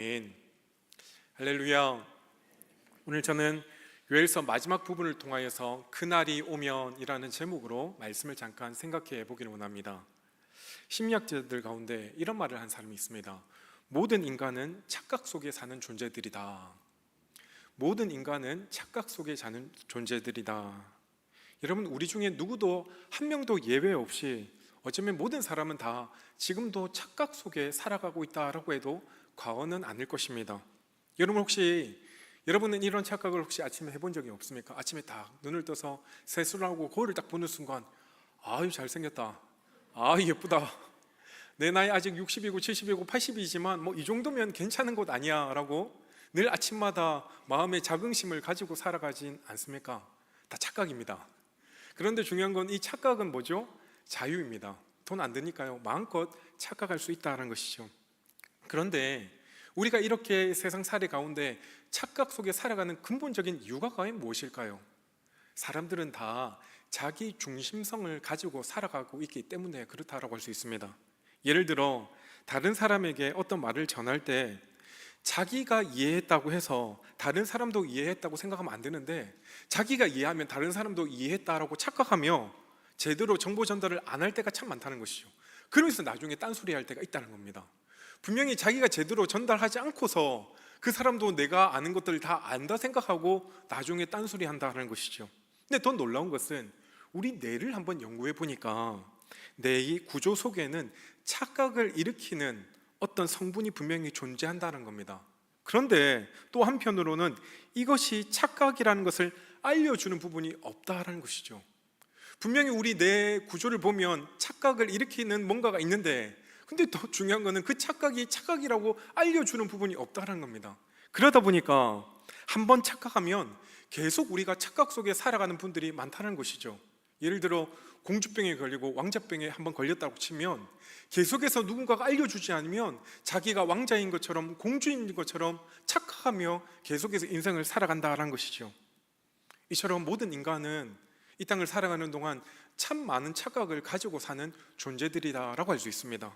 아멘. 할렐루야. 오늘 저는 요엘서 마지막 부분을 통하여서 그날이 오면이라는 제목으로 말씀을 잠깐 생각해 보기를 원합니다. 심리학자들 가운데 이런 말을 한 사람이 있습니다. 모든 인간은 착각 속에 사는 존재들이다. 모든 인간은 착각 속에 사는 존재들이다. 여러분, 우리 중에 누구도 한 명도 예외 없이 어쩌면 모든 사람은 다 지금도 착각 속에 살아가고 있다라고 해도 과언은 아닐 것입니다. 여러분은 이런 착각을 혹시 아침에 해본 적이 없습니까? 아침에 딱 눈을 떠서 세수를 하고 거울을 딱 보는 순간, 아유 잘생겼다, 아유 예쁘다, 내 나이 아직 60이고 70이고 80이지만 뭐 이 정도면 괜찮은 것 아니야 라고 늘 아침마다 마음의 자긍심을 가지고 살아가진 않습니까? 다 착각입니다. 그런데 중요한 건 이 착각은 뭐죠? 자유입니다. 돈 안 드니까요, 마음껏 착각할 수 있다는 것이죠. 그런데 우리가 이렇게 세상 살이 가운데 착각 속에 살아가는 근본적인 이유가 과연 무엇일까요? 사람들은 다 자기 중심성을 가지고 살아가고 있기 때문에 그렇다라고 할 수 있습니다. 예를 들어 다른 사람에게 어떤 말을 전할 때 자기가 이해했다고 해서 다른 사람도 이해했다고 생각하면 안 되는데, 자기가 이해하면 다른 사람도 이해했다라고 착각하며 제대로 정보 전달을 안 할 때가 참 많다는 것이죠. 그러면서 나중에 딴소리 할 때가 있다는 겁니다. 분명히 자기가 제대로 전달하지 않고서 그 사람도 내가 아는 것들을 다 안다 생각하고 나중에 딴소리 한다는 것이죠. 근데 더 놀라운 것은 우리 뇌를 한번 연구해 보니까 뇌의 구조 속에는 착각을 일으키는 어떤 성분이 분명히 존재한다는 겁니다. 그런데 또 한편으로는 이것이 착각이라는 것을 알려주는 부분이 없다는 것이죠. 분명히 우리 뇌 구조를 보면 착각을 일으키는 뭔가가 있는데, 근데 더 중요한 거는 그 착각이 착각이라고 알려주는 부분이 없다는 겁니다. 그러다 보니까 한번 착각하면 계속 우리가 착각 속에 살아가는 분들이 많다는 것이죠. 예를 들어 공주병에 걸리고 왕자병에 한번 걸렸다고 치면 계속해서 누군가가 알려주지 않으면 자기가 왕자인 것처럼 공주인 것처럼 착각하며 계속해서 인생을 살아간다는 것이죠. 이처럼 모든 인간은 이 땅을 살아가는 동안 참 많은 착각을 가지고 사는 존재들이다라고 할 수 있습니다.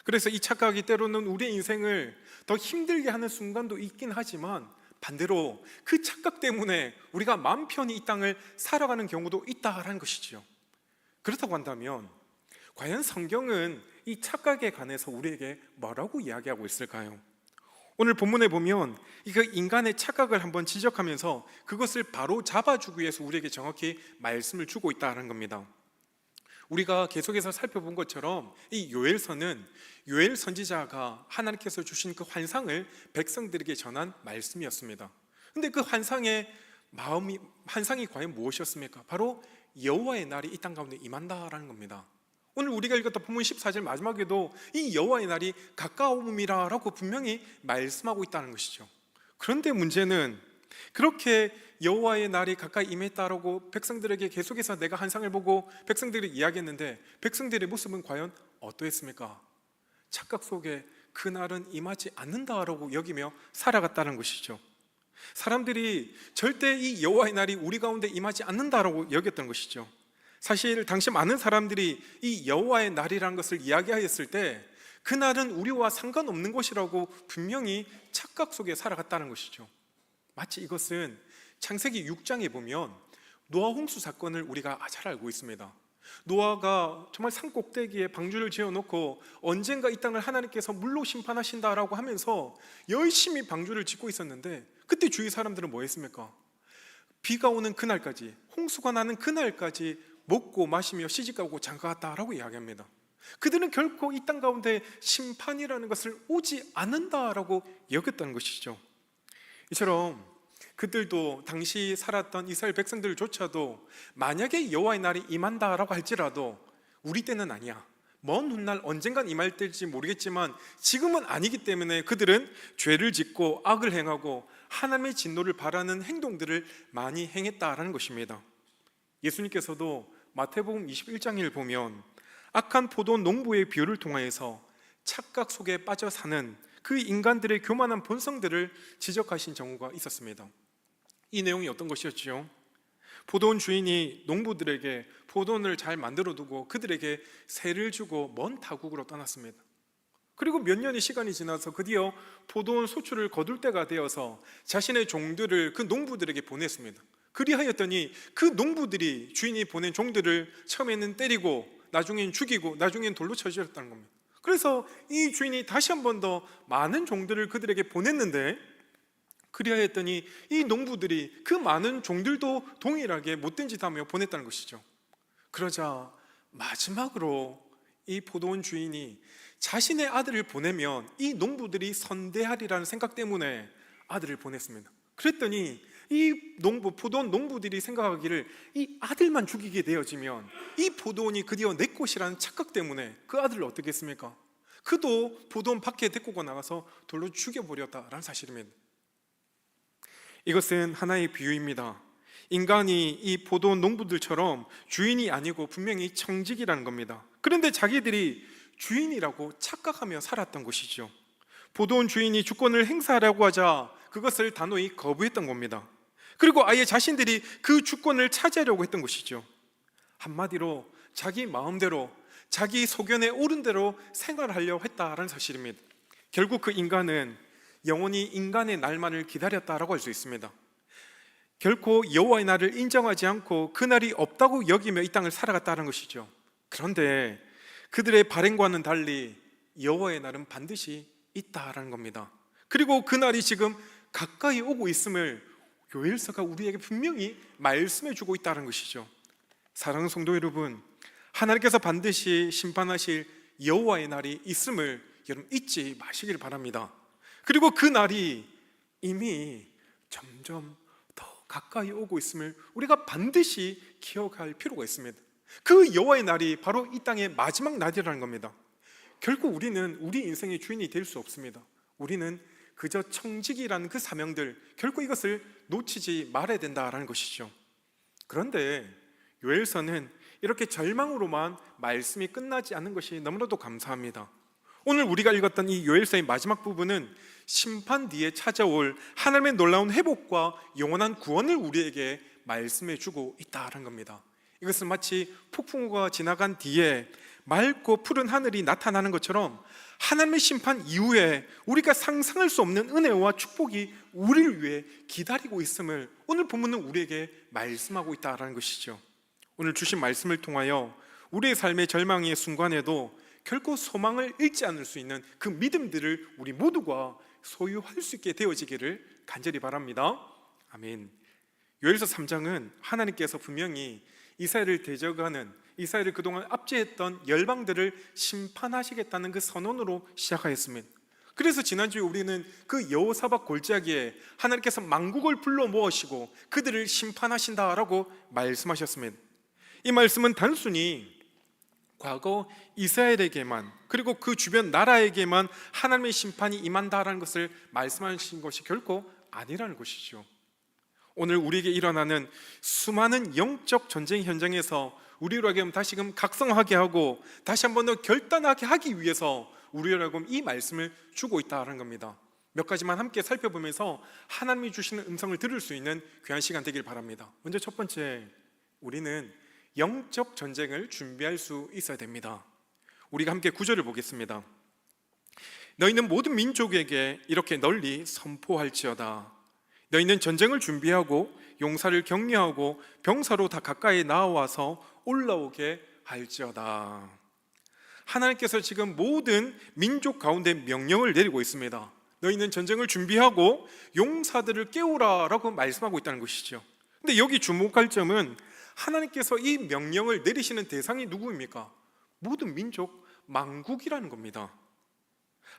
그래서 이 착각이 때로는 우리의 인생을 더 힘들게 하는 순간도 있긴 하지만, 반대로 그 착각 때문에 우리가 마음 편히 이 땅을 살아가는 경우도 있다라는 것이지요. 그렇다고 한다면 과연 성경은 이 착각에 관해서 우리에게 뭐라고 이야기하고 있을까요? 오늘 본문에 보면 그 인간의 착각을 한번 지적하면서 그것을 바로 잡아주기 위해서 우리에게 정확히 말씀을 주고 있다는 겁니다. 우리가 계속해서 살펴본 것처럼 이 요엘서는 요엘 선지자가 하나님께서 주신 그 환상을 백성들에게 전한 말씀이었습니다. 근데 그 환상이 과연 무엇이었습니까? 바로 여호와의 날이 이 땅 가운데 임한다라는 겁니다. 오늘 우리가 읽었던 본문 14절 마지막에도 이 여호와의 날이 가까움이라고 분명히 말씀하고 있다는 것이죠. 그런데 문제는 그렇게 여호와의 날이 가까이 임했다라고 백성들에게 계속해서 내가 환상을 보고 백성들이 이야기했는데, 백성들의 모습은 과연 어떠했습니까? 착각 속에 그 날은 임하지 않는다라고 여기며 살아갔다는 것이죠. 사람들이 절대 이 여호와의 날이 우리 가운데 임하지 않는다라고 여겼던 것이죠. 사실 당시 많은 사람들이 이 여호와의 날이라는 것을 이야기하였을 때 그 날은 우리와 상관없는 것이라고 분명히 착각 속에 살아갔다는 것이죠. 마치 이것은 창세기 6장에 보면 노아 홍수 사건을 우리가 잘 알고 있습니다. 노아가 정말 산 꼭대기에 방주를 지어놓고 언젠가 이 땅을 하나님께서 물로 심판하신다라고 하면서 열심히 방주를 짓고 있었는데, 그때 주위 사람들은 뭐 했습니까? 비가 오는 그날까지, 홍수가 나는 그날까지 먹고 마시며 시집가고 장가갔다라고 이야기합니다. 그들은 결코 이 땅 가운데 심판이라는 것을 오지 않는다라고 여겼다는 것이죠. 이처럼 그들도 당시 살았던 이스라엘 백성들조차도 만약에 여호와의 날이 임한다라고 할지라도 우리 때는 아니야, 먼 훗날 언젠간 임할 때일지 모르겠지만 지금은 아니기 때문에 그들은 죄를 짓고 악을 행하고 하나님의 진노를 바라는 행동들을 많이 행했다라는 것입니다. 예수님께서도 마태복음 21장을 보면 악한 포도 농부의 비유를 통하여서 착각 속에 빠져 사는 그 인간들의 교만한 본성들을 지적하신 경우가 있었습니다. 이 내용이 어떤 것이었지요? 포도원 주인이 농부들에게 포도원을 잘 만들어 두고 그들에게 세를 주고 먼 타국으로 떠났습니다. 그리고 몇 년의 시간이 지나서 드디어 포도원 소출을 거둘 때가 되어서 자신의 종들을 그 농부들에게 보냈습니다. 그리하였더니 그 농부들이 주인이 보낸 종들을 처음에는 때리고 나중엔 죽이고 나중엔 돌로 쳐 죽였다는 겁니다. 그래서 이 주인이 다시 한 번 더 많은 종들을 그들에게 보냈는데, 그리하였더니 이 농부들이 그 많은 종들도 동일하게 못된 짓 하며 보냈다는 것이죠. 그러자 마지막으로 이 포도원 주인이 자신의 아들을 보내면 이 농부들이 선대하리라는 생각 때문에 아들을 보냈습니다. 그랬더니 이 포도원 농부들이 생각하기를 이 아들만 죽이게 되어지면 이 포도원이 드디어 내 것이라는 착각 때문에 그 아들을 어떻게 했습니까? 그도 포도원 밖에 데리고 나가서 돌로 죽여버렸다라는 사실입니다. 이것은 하나의 비유입니다. 인간이 이 포도원 농부들처럼 주인이 아니고 분명히 청직이라는 겁니다. 그런데 자기들이 주인이라고 착각하며 살았던 것이죠. 포도원 주인이 주권을 행사하라고 하자 그것을 단호히 거부했던 겁니다. 그리고 아예 자신들이 그 주권을 차지하려고 했던 것이죠. 한마디로 자기 마음대로 자기 소견에 옳은 대로 생활하려고 했다라는 사실입니다. 결국 그 인간은 영원히 인간의 날만을 기다렸다라고 할 수 있습니다. 결코 여호와의 날을 인정하지 않고 그 날이 없다고 여기며 이 땅을 살아갔다는 것이죠. 그런데 그들의 발행과는 달리 여호와의 날은 반드시 있다라는 겁니다. 그리고 그 날이 지금 가까이 오고 있음을 요엘서가 우리에게 분명히 말씀해 주고 있다는 것이죠. 사랑하는 성도 여러분, 하나님께서 반드시 심판하실 여호와의 날이 있음을 여러분 잊지 마시길 바랍니다. 그리고 그 날이 이미 점점 더 가까이 오고 있음을 우리가 반드시 기억할 필요가 있습니다. 그 여호와의 날이 바로 이 땅의 마지막 날이라는 겁니다. 결국 우리는 우리 인생의 주인이 될 수 없습니다. 우리는 그저 청직이라는 그 사명들, 결코 이것을 놓치지 말아야 된다라는 것이죠. 그런데 요엘서는 이렇게 절망으로만 말씀이 끝나지 않는 것이 너무나도 감사합니다. 오늘 우리가 읽었던 이 요엘서의 마지막 부분은 심판 뒤에 찾아올 하나님의 놀라운 회복과 영원한 구원을 우리에게 말씀해 주고 있다는 겁니다. 이것은 마치 폭풍우가 지나간 뒤에 맑고 푸른 하늘이 나타나는 것처럼 하나님의 심판 이후에 우리가 상상할 수 없는 은혜와 축복이 우리를 위해 기다리고 있음을 오늘 본문은 우리에게 말씀하고 있다는 것이죠. 오늘 주신 말씀을 통하여 우리의 삶의 절망의 순간에도 결코 소망을 잃지 않을 수 있는 그 믿음들을 우리 모두가 소유할 수 있게 되어지기를 간절히 바랍니다. 아멘. 요엘서 3장은 하나님께서 분명히 이스라엘을 대적하는, 이스라엘을 그동안 압제했던 열방들을 심판하시겠다는 그 선언으로 시작하였습니다. 그래서 지난주에 우리는 그 여호사밧 골짜기에 하나님께서 만국을 불러 모으시고 그들을 심판하신다라고 말씀하셨습니다. 이 말씀은 단순히 과거 이스라엘에게만, 그리고 그 주변 나라에게만 하나님의 심판이 임한다라는 것을 말씀하신 것이 결코 아니라는 것이죠. 오늘 우리에게 일어나는 수많은 영적 전쟁 현장에서 우리로 하여금 다시금 각성하게 하고 다시 한 번 더 결단하게 하기 위해서 우리로 하여금 이 말씀을 주고 있다는 겁니다. 몇 가지만 함께 살펴보면서 하나님이 주시는 음성을 들을 수 있는 귀한 시간 되길 바랍니다. 먼저 첫 번째, 우리는 영적 전쟁을 준비할 수 있어야 됩니다. 우리가 함께 9절을 보겠습니다. 너희는 모든 민족에게 이렇게 널리 선포할지어다. 너희는 전쟁을 준비하고 용사를 격려하고 병사로 다 가까이 나와서 올라오게 할지어다. 하나님께서 지금 모든 민족 가운데 명령을 내리고 있습니다. 너희는 전쟁을 준비하고 용사들을 깨우라 라고 말씀하고 있다는 것이죠. 근데 여기 주목할 점은 하나님께서 이 명령을 내리시는 대상이 누구입니까? 모든 민족, 만국이라는 겁니다.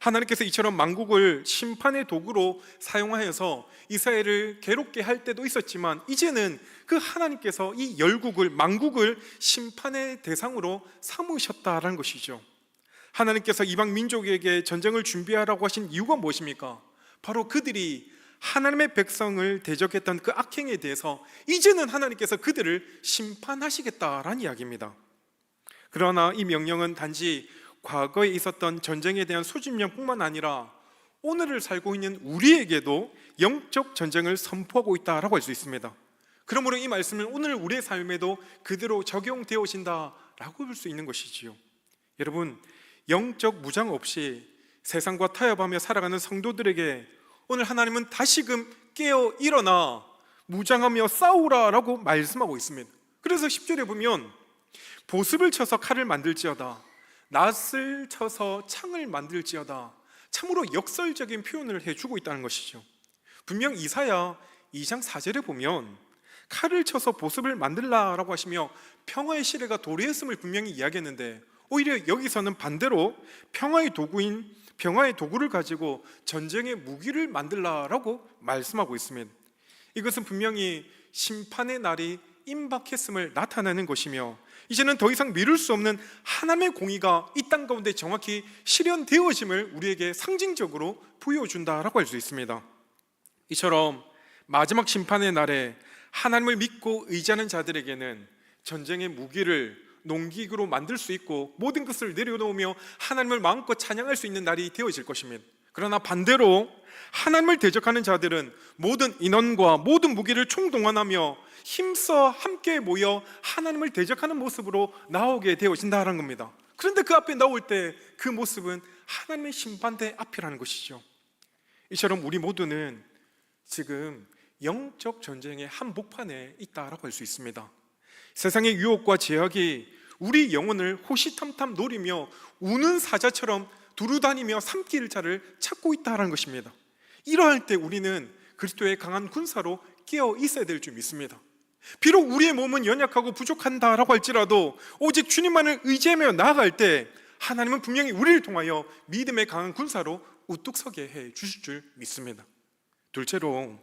하나님께서 이처럼 만국을 심판의 도구로 사용하여서 이스라엘을 괴롭게 할 때도 있었지만 이제는 그 하나님께서 이 열국을, 만국을 심판의 대상으로 삼으셨다라는 것이죠. 하나님께서 이방 민족에게 전쟁을 준비하라고 하신 이유가 무엇입니까? 바로 그들이 하나님의 백성을 대적했던 그 악행에 대해서 이제는 하나님께서 그들을 심판하시겠다라는 이야기입니다. 그러나 이 명령은 단지 과거에 있었던 전쟁에 대한 소집령뿐만 아니라 오늘을 살고 있는 우리에게도 영적 전쟁을 선포하고 있다라고 할 수 있습니다. 그러므로 이 말씀은 오늘 우리의 삶에도 그대로 적용되어진다라고 볼 수 있는 것이지요. 여러분, 영적 무장 없이 세상과 타협하며 살아가는 성도들에게 오늘 하나님은 다시금 깨어 일어나 무장하며 싸우라라고 말씀하고 있습니다. 그래서 10절에 보면 보습을 쳐서 칼을 만들지어다, 낫을 쳐서 창을 만들지어다, 참으로 역설적인 표현을 해주고 있다는 것이죠. 분명 이사야 2장 4절에 보면 칼을 쳐서 보습을 만들라라고 하시며 평화의 시레가 도래했음을 분명히 이야기했는데, 오히려 여기서는 반대로 평화의 도구를 가지고 전쟁의 무기를 만들라라고 말씀하고 있습니다. 이것은 분명히 심판의 날이 임박했음을 나타내는 것이며, 이제는 더 이상 미룰 수 없는 하나님의 공의가 이 땅 가운데 정확히 실현되어짐을 우리에게 상징적으로 보여준다라고 할 수 있습니다. 이처럼 마지막 심판의 날에 하나님을 믿고 의지하는 자들에게는 전쟁의 무기를 농기구로 만들 수 있고 모든 것을 내려놓으며 하나님을 마음껏 찬양할 수 있는 날이 되어질 것입니다. 그러나 반대로 하나님을 대적하는 자들은 모든 인원과 모든 무기를 총동원하며 힘써 함께 모여 하나님을 대적하는 모습으로 나오게 되어진다는 겁니다. 그런데 그 앞에 나올 때 그 모습은 하나님의 심판대 앞이라는 것이죠. 이처럼 우리 모두는 지금 영적 전쟁의 한복판에 있다라고 할 수 있습니다. 세상의 유혹과 제약이 우리 영혼을 호시탐탐 노리며 우는 사자처럼 두루다니며 삼킬 자를 찾고 있다는 것입니다. 이러할 때 우리는 그리스도의 강한 군사로 깨어 있어야 될 줄 믿습니다. 비록 우리의 몸은 연약하고 부족한다라고 할지라도 오직 주님만을 의지하며 나아갈 때 하나님은 분명히 우리를 통하여 믿음의 강한 군사로 우뚝 서게 해 주실 줄 믿습니다. 둘째로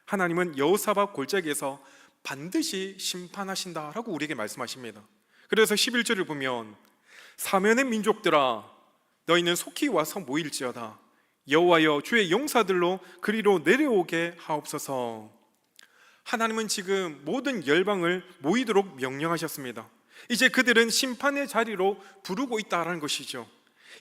하나님은 여호사밧 골짜기에서 반드시 심판하신다라고 우리에게 말씀하십니다. 그래서 11절을 보면 사면의 민족들아 너희는 속히 와서 모일지어다, 여호와여 주의 용사들로 그리로 내려오게 하옵소서. 하나님은 지금 모든 열방을 모이도록 명령하셨습니다. 이제 그들은 심판의 자리로 부르고 있다는 것이죠.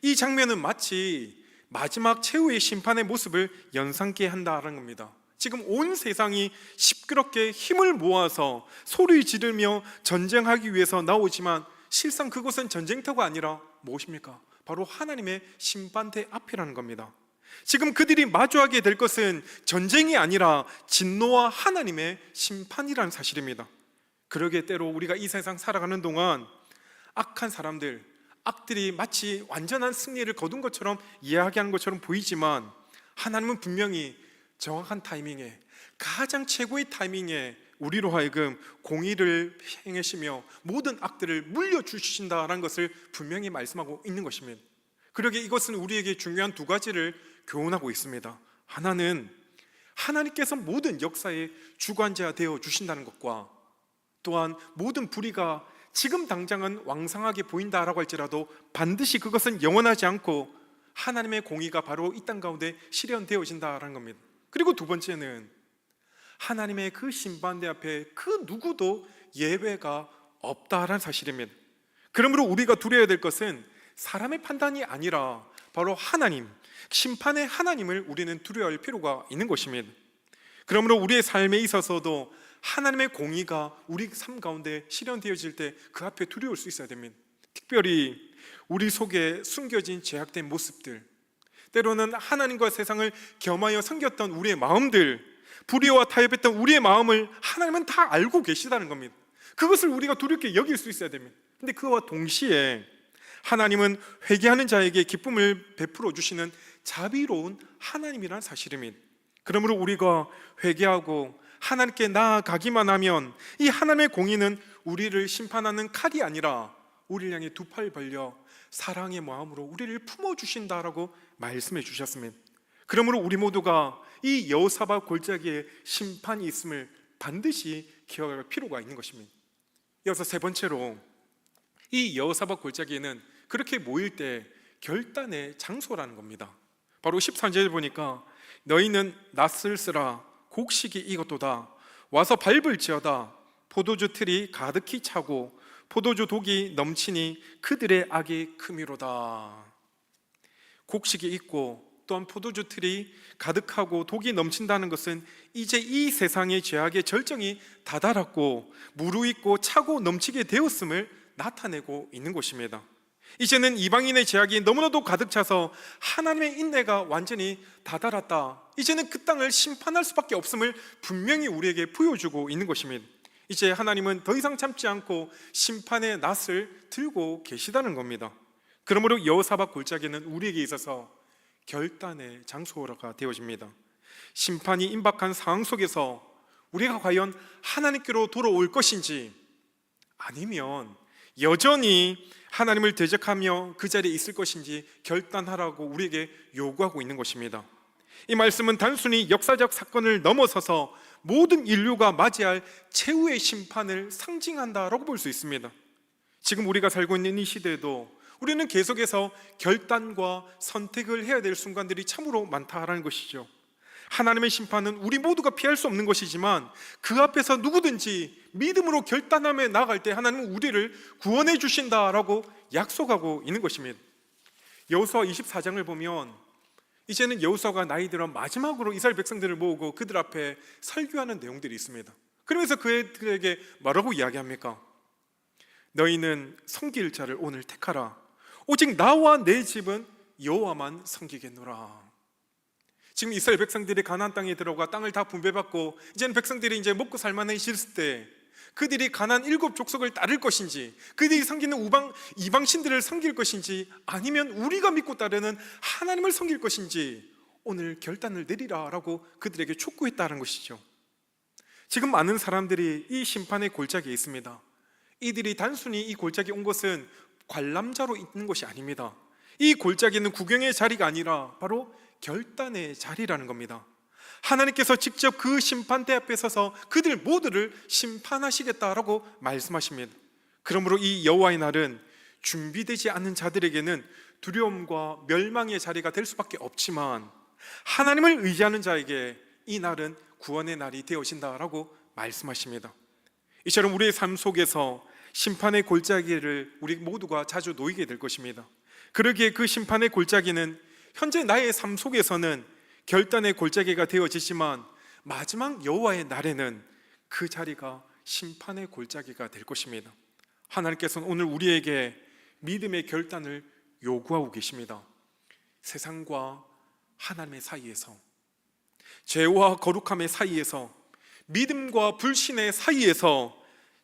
이 장면은 마치 마지막 최후의 심판의 모습을 연상케 한다는 겁니다. 지금 온 세상이 시끄럽게 힘을 모아서 소리 지르며 전쟁하기 위해서 나오지만 실상 그곳은 전쟁터가 아니라 무엇입니까? 바로 하나님의 심판대 앞이라는 겁니다. 지금 그들이 마주하게 될 것은 전쟁이 아니라 진노와 하나님의 심판이라는 사실입니다. 그러기에 때로 우리가 이 세상 살아가는 동안 악한 사람들, 악들이 마치 완전한 승리를 거둔 것처럼 이야기하는 것처럼 보이지만 하나님은 분명히 정확한 타이밍에, 가장 최고의 타이밍에 우리로 하여금 공의를 행하시며 모든 악들을 물려주신다는 것을 분명히 말씀하고 있는 것입니다. 그러기에 이것은 우리에게 중요한 두 가지를 교훈하고 있습니다. 하나는 하나님께서 모든 역사의 주관자 되어 주신다는 것과, 또한 모든 불의가 지금 당장은 왕성하게 보인다라고 할지라도 반드시 그것은 영원하지 않고 하나님의 공의가 바로 이 땅 가운데 실현되어진다는 겁니다. 그리고 두 번째는 하나님의 그 심판대 앞에 그 누구도 예외가 없다라는 사실입니다. 그러므로 우리가 두려워야 될 것은 사람의 판단이 아니라 바로 하나님, 심판의 하나님을 우리는 두려워할 필요가 있는 것입니다. 그러므로 우리의 삶에 있어서도 하나님의 공의가 우리 삶 가운데 실현되어질 때 그 앞에 두려울 수 있어야 됩니다. 특별히 우리 속에 숨겨진 죄악된 모습들, 때로는 하나님과 세상을 겸하여 섬겼던 우리의 마음들, 불의와 타협했던 우리의 마음을 하나님은 다 알고 계시다는 겁니다. 그것을 우리가 두렵게 여길 수 있어야 됩니다. 근데 그와 동시에 하나님은 회개하는 자에게 기쁨을 베풀어 주시는 자비로운 하나님이라는 사실입니다. 그러므로 우리가 회개하고 하나님께 나아가기만 하면 이 하나님의 공의는 우리를 심판하는 칼이 아니라 우리를 향해 두 팔 벌려 사랑의 마음으로 우리를 품어주신다라고 말씀해 주셨습니다. 그러므로 우리 모두가 이 여호사밧 골짜기에 심판이 있음을 반드시 기억할 필요가 있는 것입니다. 이어서 세 번째로 이 여호사밧 골짜기에는 그렇게 모일 때 결단의 장소라는 겁니다. 바로 13절에 보니까 너희는 낫을 쓰라, 곡식이 익었도다, 와서 밟을지어다, 포도주 틀이 가득히 차고 포도주 독이 넘치니 그들의 악이 크미로다. 곡식이 있고 또한 포도주 틀이 가득하고 독이 넘친다는 것은 이제 이 세상의 죄악의 절정이 다다랐고 무르익고 차고 넘치게 되었음을 나타내고 있는 것입니다. 이제는 이방인의 제약이 너무나도 가득 차서 하나님의 인내가 완전히 다다랐다. 이제는 그 땅을 심판할 수밖에 없음을 분명히 우리에게 보여주고 있는 것입니다. 이제 하나님은 더 이상 참지 않고 심판의 낫을 들고 계시다는 겁니다. 그러므로 여호사밧 골짜기는 우리에게 있어서 결단의 장소가 되어집니다. 심판이 임박한 상황 속에서 우리가 과연 하나님께로 돌아올 것인지, 아니면 여전히 하나님을 대적하며 그 자리에 있을 것인지 결단하라고 우리에게 요구하고 있는 것입니다. 이 말씀은 단순히 역사적 사건을 넘어서서 모든 인류가 맞이할 최후의 심판을 상징한다라고 볼 수 있습니다. 지금 우리가 살고 있는 이 시대에도 우리는 계속해서 결단과 선택을 해야 될 순간들이 참으로 많다라는 것이죠. 하나님의 심판은 우리 모두가 피할 수 없는 것이지만 그 앞에서 누구든지 믿음으로 결단하며 나아갈 때 하나님은 우리를 구원해 주신다라고 약속하고 있는 것입니다. 여호수아 24장을 보면 이제는 여호수아가 나이 들어 마지막으로 이스라엘 백성들을 모으고 그들 앞에 설교하는 내용들이 있습니다. 그러면서 그들에게 뭐라고 이야기합니까? 너희는 섬길 자를 오늘 택하라. 오직 나와 내 집은 여호와만 섬기겠노라. 지금 이스라엘 백성들이 가나안 땅에 들어가 땅을 다 분배받고 이제는 백성들이 이제 먹고 살만해졌을 때 그들이 가나안 7 족속을 따를 것인지, 그들이 섬기는 이방 신들을 섬길 것인지, 아니면 우리가 믿고 따르는 하나님을 섬길 것인지 오늘 결단을 내리라라고 그들에게 촉구했다는 것이죠. 지금 많은 사람들이 이 심판의 골짜기에 있습니다. 이들이 단순히 이 골짜기에 온 것은 관람자로 있는 것이 아닙니다. 이 골짜기는 구경의 자리가 아니라 바로 결단의 자리라는 겁니다. 하나님께서 직접 그 심판대 앞에 서서 그들 모두를 심판하시겠다라고 말씀하십니다. 그러므로 이 여호와의 날은 준비되지 않은 자들에게는 두려움과 멸망의 자리가 될 수밖에 없지만, 하나님을 의지하는 자에게 이 날은 구원의 날이 되어진다라고 말씀하십니다. 이처럼 우리의 삶 속에서 심판의 골짜기를 우리 모두가 자주 놓이게 될 것입니다. 그러기에 그 심판의 골짜기는 현재 나의 삶 속에서는 결단의 골짜기가 되어지지만, 마지막 여호와의 날에는 그 자리가 심판의 골짜기가 될 것입니다. 하나님께서는 오늘 우리에게 믿음의 결단을 요구하고 계십니다. 세상과 하나님의 사이에서, 죄와 거룩함의 사이에서, 믿음과 불신의 사이에서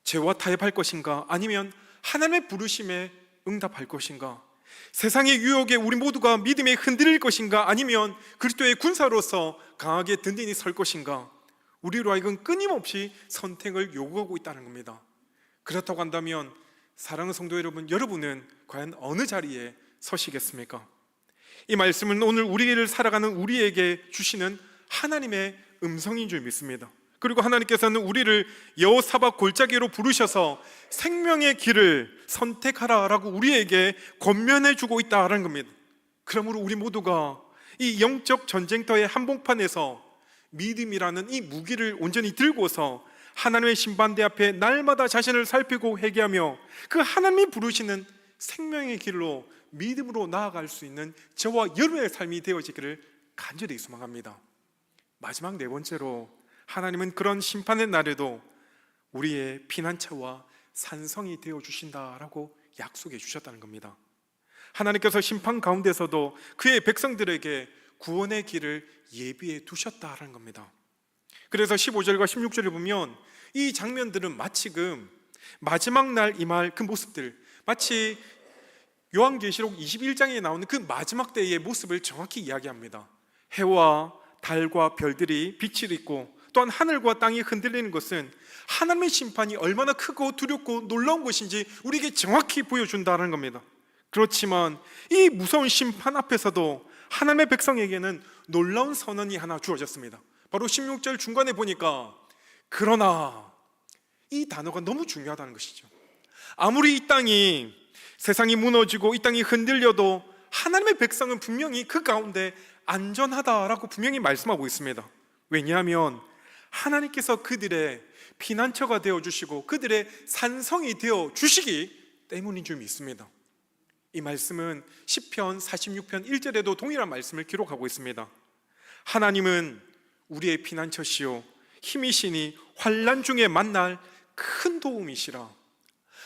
죄와 타협할 것인가, 아니면 하나님의 부르심에 응답할 것인가, 세상의 유혹에 우리 모두가 믿음에 흔들릴 것인가, 아니면 그리스도의 군사로서 강하게 든든히 설 것인가, 우리로 하여금 끊임없이 선택을 요구하고 있다는 겁니다. 그렇다고 한다면 사랑하는 성도 여러분, 여러분은 과연 어느 자리에 서시겠습니까? 이 말씀은 오늘 우리를 살아가는 우리에게 주시는 하나님의 음성인 줄 믿습니다. 그리고 하나님께서는 우리를 여호사밧 골짜기로 부르셔서 생명의 길을 선택하라라고 우리에게 권면해 주고 있다는 겁니다. 그러므로 우리 모두가 이 영적 전쟁터의 한복판에서 믿음이라는 이 무기를 온전히 들고서 하나님의 심판대 앞에 날마다 자신을 살피고 회개하며 그 하나님이 부르시는 생명의 길로 믿음으로 나아갈 수 있는 저와 여러분의 삶이 되어지기를 간절히 소망합니다. 마지막 4번째로, 하나님은 그런 심판의 날에도 우리의 피난처와 산성이 되어 주신다라고 약속해 주셨다는 겁니다. 하나님께서 심판 가운데서도 그의 백성들에게 구원의 길을 예비해 두셨다라는 겁니다. 그래서 15절과 16절을 보면 이 장면들은 마치금 마지막 날 임할 그 모습들, 마치 요한계시록 21장에 나오는 그 마지막 때의 모습을 정확히 이야기합니다. 해와 달과 별들이 빛을 잇고 또한 하늘과 땅이 흔들리는 것은 하나님의 심판이 얼마나 크고 두렵고 놀라운 것인지 우리에게 정확히 보여준다는 겁니다. 그렇지만 이 무서운 심판 앞에서도 하나님의 백성에게는 놀라운 선언이 하나 주어졌습니다. 바로 16절 중간에 보니까 그러나, 이 단어가 너무 중요하다는 것이죠. 아무리 이 땅이, 세상이 무너지고 이 땅이 흔들려도 하나님의 백성은 분명히 그 가운데 안전하다라고 분명히 말씀하고 있습니다. 왜냐하면 하나님께서 그들의 피난처가 되어주시고 그들의 산성이 되어주시기 때문인 줄 믿습니다. 이 말씀은 시편 46편 1절에도 동일한 말씀을 기록하고 있습니다. 하나님은 우리의 피난처시요 힘이시니 환난 중에 만날 큰 도움이시라.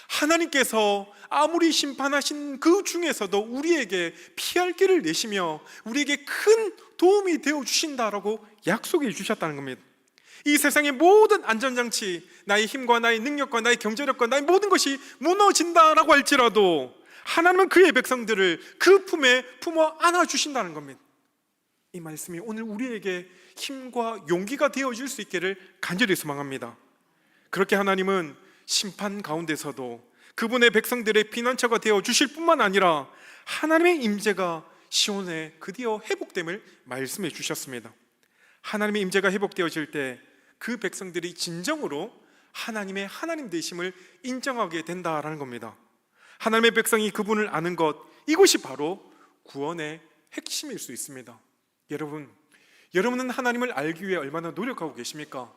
하나님께서 아무리 심판하신 그 중에서도 우리에게 피할 길을 내시며 우리에게 큰 도움이 되어 주신다라고 약속해 주셨다는 겁니다. 이 세상의 모든 안전장치, 나의 힘과 나의 능력과 나의 경제력과 나의 모든 것이 무너진다라고 할지라도 하나님은 그의 백성들을 그 품에 품어 안아주신다는 겁니다. 이 말씀이 오늘 우리에게 힘과 용기가 되어줄 수 있기를 간절히 소망합니다. 그렇게 하나님은 심판 가운데서도 그분의 백성들의 피난처가 되어주실 뿐만 아니라 하나님의 임재가 시온에 드디어 회복됨을 말씀해 주셨습니다. 하나님의 임재가 회복되어질 때 그 백성들이 진정으로 하나님의 하나님 되심을 인정하게 된다라는 겁니다. 하나님의 백성이 그분을 아는 것, 이것이 바로 구원의 핵심일 수 있습니다. 여러분은 하나님을 알기 위해 얼마나 노력하고 계십니까?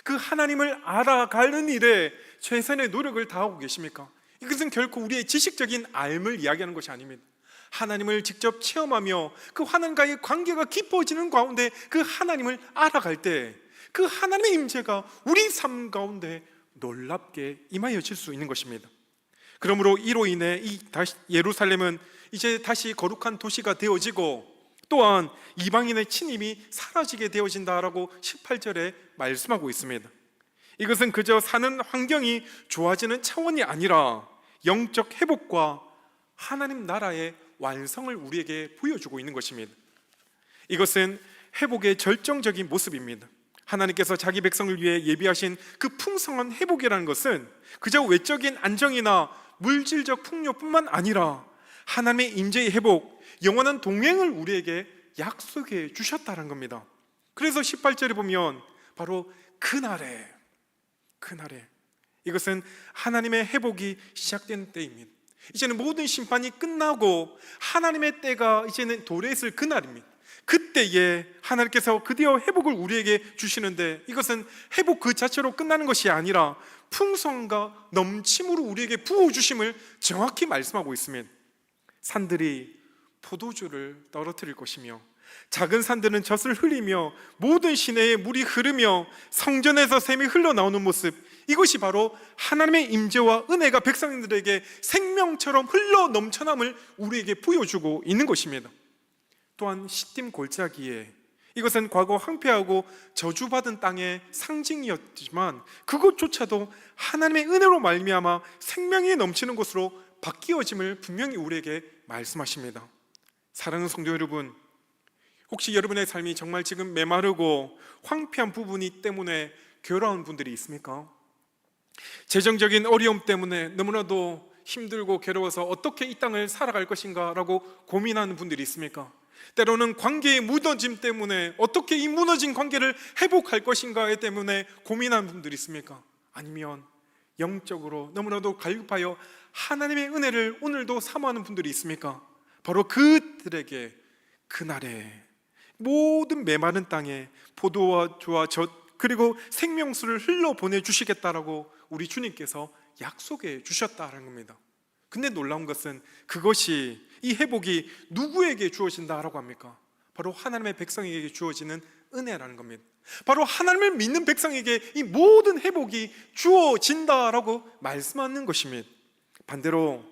그 하나님을 알아가는 일에 최선의 노력을 다하고 계십니까? 이것은 결코 우리의 지식적인 알을 이야기하는 것이 아닙니다. 하나님을 직접 체험하며 그 하나님과의 관계가 깊어지는 가운데 그 하나님을 알아갈 때 그 하나님의 임재가 우리 삶 가운데 놀랍게 임하여질 수 있는 것입니다. 그러므로 이로 인해 예루살렘은 이제 다시 거룩한 도시가 되어지고 또한 이방인의 침입이 사라지게 되어진다라고 18절에 말씀하고 있습니다. 이것은 그저 사는 환경이 좋아지는 차원이 아니라 영적 회복과 하나님 나라의 완성을 우리에게 보여주고 있는 것입니다. 이것은 회복의 절정적인 모습입니다. 하나님께서 자기 백성을 위해 예비하신 그 풍성한 회복이라는 것은 그저 외적인 안정이나 물질적 풍요뿐만 아니라 하나님의 임재의 회복, 영원한 동행을 우리에게 약속해 주셨다는 겁니다. 그래서 18절에 보면 바로 그날에 이것은 하나님의 회복이 시작된 때입니다. 이제는 모든 심판이 끝나고 하나님의 때가 이제는 도래했을 그날입니다. 그때에 하나님께서 드디어 회복을 우리에게 주시는데 이것은 회복 그 자체로 끝나는 것이 아니라 풍성과 넘침으로 우리에게 부어주심을 정확히 말씀하고 있습니다. 산들이 포도주를 떨어뜨릴 것이며 작은 산들은 젖을 흘리며 모든 시내에 물이 흐르며 성전에서 샘이 흘러나오는 모습, 이것이 바로 하나님의 임재와 은혜가 백성들에게 생명처럼 흘러 넘쳐남을 우리에게 보여주고 있는 것입니다. 또한 시딤 골짜기에, 이것은 과거 황폐하고 저주받은 땅의 상징이었지만 그것조차도 하나님의 은혜로 말미암아 생명이 넘치는 곳으로 바뀌어짐을 분명히 우리에게 말씀하십니다. 사랑하는 성도 여러분, 혹시 여러분의 삶이 정말 지금 메마르고 황폐한 부분이 때문에 괴로운 분들이 있습니까? 재정적인 어려움 때문에 너무나도 힘들고 괴로워서 어떻게 이 땅을 살아갈 것인가 라고 고민하는 분들이 있습니까? 때로는 관계의 무너짐 때문에 어떻게 이 무너진 관계를 회복할 것인가에 때문에 고민하는 분들이 있습니까? 아니면 영적으로 너무나도 갈급하여 하나님의 은혜를 오늘도 사모하는 분들이 있습니까? 바로 그들에게 그날에 모든 메마른 땅에 포도와 주와 젖 그리고 생명수를 흘러 보내주시겠다라고 우리 주님께서 약속해 주셨다는 겁니다. 근데 놀라운 것은 그것이, 이 회복이 누구에게 주어진다라고 합니까? 바로 하나님의 백성에게 주어지는 은혜라는 겁니다. 바로 하나님을 믿는 백성에게 이 모든 회복이 주어진다라고 말씀하는 것입니다. 반대로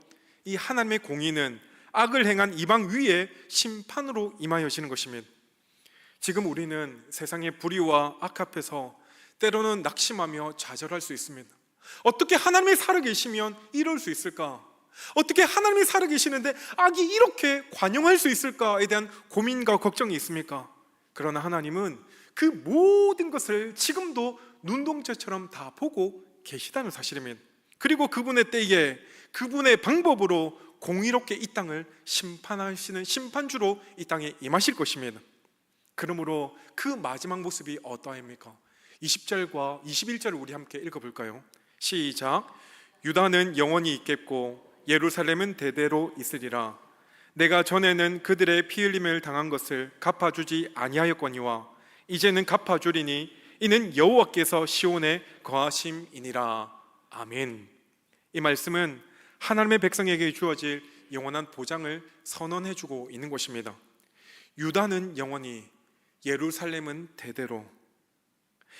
이 하나님의 공의는 악을 행한 이방 위에 심판으로 임하여지는 것입니다. 지금 우리는 세상의 불의와 악 앞에서 때로는 낙심하며 좌절할 수 있습니다. 어떻게 하나님이 살아계시면 이럴 수 있을까? 어떻게 하나님이 살아계시는데 악이 이렇게 관용할 수 있을까에 대한 고민과 걱정이 있습니까? 그러나 하나님은 그 모든 것을 지금도 눈동자처럼 다 보고 계시다는 사실입니다. 그리고 그분의 때에 그분의 방법으로 공의롭게 이 땅을 심판하시는 심판주로 이 땅에 임하실 것입니다. 그러므로 그 마지막 모습이 어떠합니까? 20절과 21절을 우리 함께 읽어볼까요? 시작. 유다는 영원히 있겠고 예루살렘은 대대로 있으리라. 내가 전에는 그들의 피 흘림을 당한 것을 갚아주지 아니하였거니와 이제는 갚아주리니 이는 여호와께서 시온에 거하심이니라. 아멘. 이 말씀은 하나님의 백성에게 주어질 영원한 보장을 선언해주고 있는 것입니다. 유다는 영원히, 예루살렘은 대대로.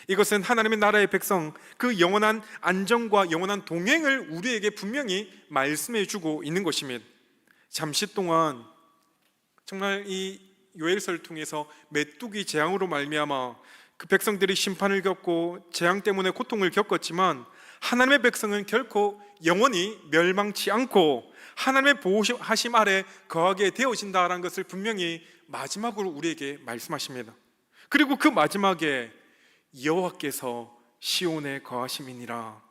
이것은 하나님의 나라의 백성, 그 영원한 안정과 영원한 동행을 우리에게 분명히 말씀해 주고 있는 것입니다. 잠시 동안 정말 이 요엘서를 통해서 메뚜기 재앙으로 말미암아 그 백성들이 심판을 겪고 재앙 때문에 고통을 겪었지만, 하나님의 백성은 결코 영원히 멸망치 않고 하나님의 보호하심 아래 거하게 되어진다라는 것을 분명히 마지막으로 우리에게 말씀하십니다. 그리고 그 마지막에 여호와께서 시온에 거하심이니라,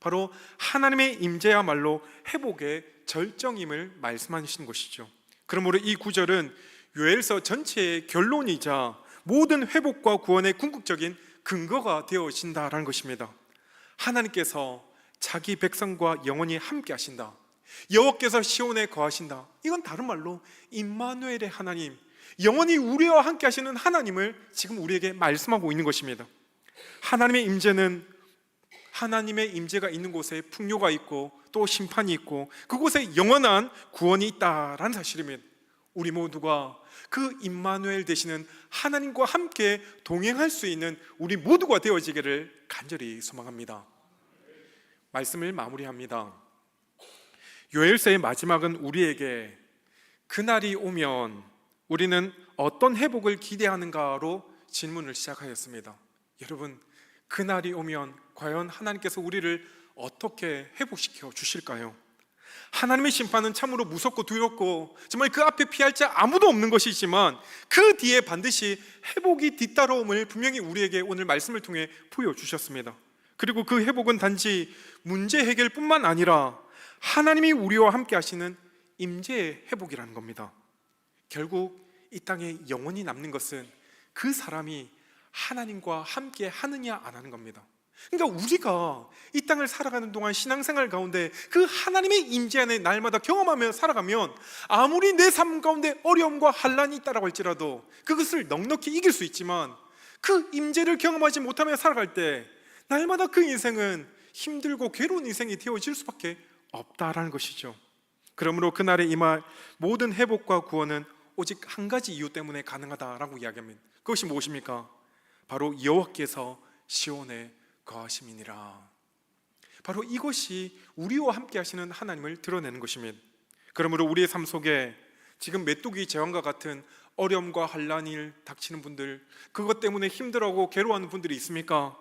바로 하나님의 임재야말로 회복의 절정임을 말씀하시는 것이죠. 그러므로 이 구절은 요엘서 전체의 결론이자 모든 회복과 구원의 궁극적인 근거가 되어진다라는 것입니다. 하나님께서 자기 백성과 영원히 함께 하신다, 여호와께서 시온에 거하신다. 이건 다른 말로 임마누엘의 하나님, 영원히 우리와 함께 하시는 하나님을 지금 우리에게 말씀하고 있는 것입니다. 하나님의 임재는, 하나님의 임재가 있는 곳에 풍요가 있고 또 심판이 있고 그곳에 영원한 구원이 있다라는 사실입니다. 우리 모두가 그 임마누엘 되시는 하나님과 함께 동행할 수 있는 우리 모두가 되어지기를 간절히 소망합니다. 말씀을 마무리합니다. 요엘서의 마지막은 우리에게 그날이 오면 우리는 어떤 회복을 기대하는가로 질문을 시작하였습니다. 여러분, 그날이 오면 과연 하나님께서 우리를 어떻게 회복시켜 주실까요? 하나님의 심판은 참으로 무섭고 두렵고 정말 그 앞에 피할 자 아무도 없는 것이지만 그 뒤에 반드시 회복이 뒤따라옴을 분명히 우리에게 오늘 말씀을 통해 보여주셨습니다. 그리고 그 회복은 단지 문제 해결뿐만 아니라 하나님이 우리와 함께 하시는 임재의 회복이라는 겁니다. 결국 이 땅에 영원히 남는 것은 그 사람이 하나님과 함께 하느냐 안 하는 겁니다. 그러니까 우리가 이 땅을 살아가는 동안 신앙생활 가운데 그 하나님의 임재 안에 날마다 경험하며 살아가면 아무리 내 삶 가운데 어려움과 환난이 있다라고 할지라도 그것을 넉넉히 이길 수 있지만, 그 임재를 경험하지 못하며 살아갈 때 날마다 그 인생은 힘들고 괴로운 인생이 되어질 수밖에 없다라는 것이죠. 그러므로 그날에 임할 모든 회복과 구원은 오직 한 가지 이유 때문에 가능하다라고 이야기합니다. 그것이 무엇입니까? 바로 여호와께서 시온에 거하심이니라. 바로 이것이 우리와 함께 하시는 하나님을 드러내는 것입니다. 그러므로 우리의 삶 속에 지금 메뚜기 제왕과 같은 어려움과 환난이 닥치는 분들, 그것 때문에 힘들어하고 괴로워하는 분들이 있습니까?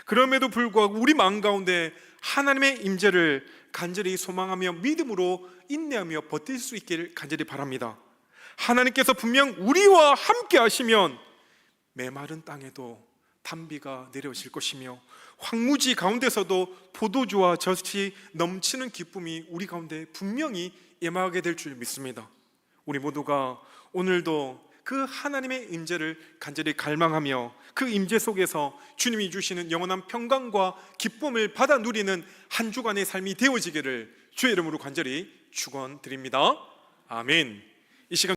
그럼에도 불구하고 우리 마음 가운데 하나님의 임재를 간절히 소망하며 믿음으로 인내하며 버틸 수 있기를 간절히 바랍니다. 하나님께서 분명 우리와 함께 하시면 메마른 땅에도 단비가 내려오실 것이며 황무지 가운데서도 포도주와 젖이 넘치는 기쁨이 우리 가운데 분명히 임하게 될 줄 믿습니다. 우리 모두가 오늘도 그 하나님의 임재를 간절히 갈망하며 그 임재 속에서 주님이 주시는 영원한 평강과 기쁨을 받아 누리는 한 주간의 삶이 되어지기를 주의 이름으로 간절히 축원드립니다. 아멘.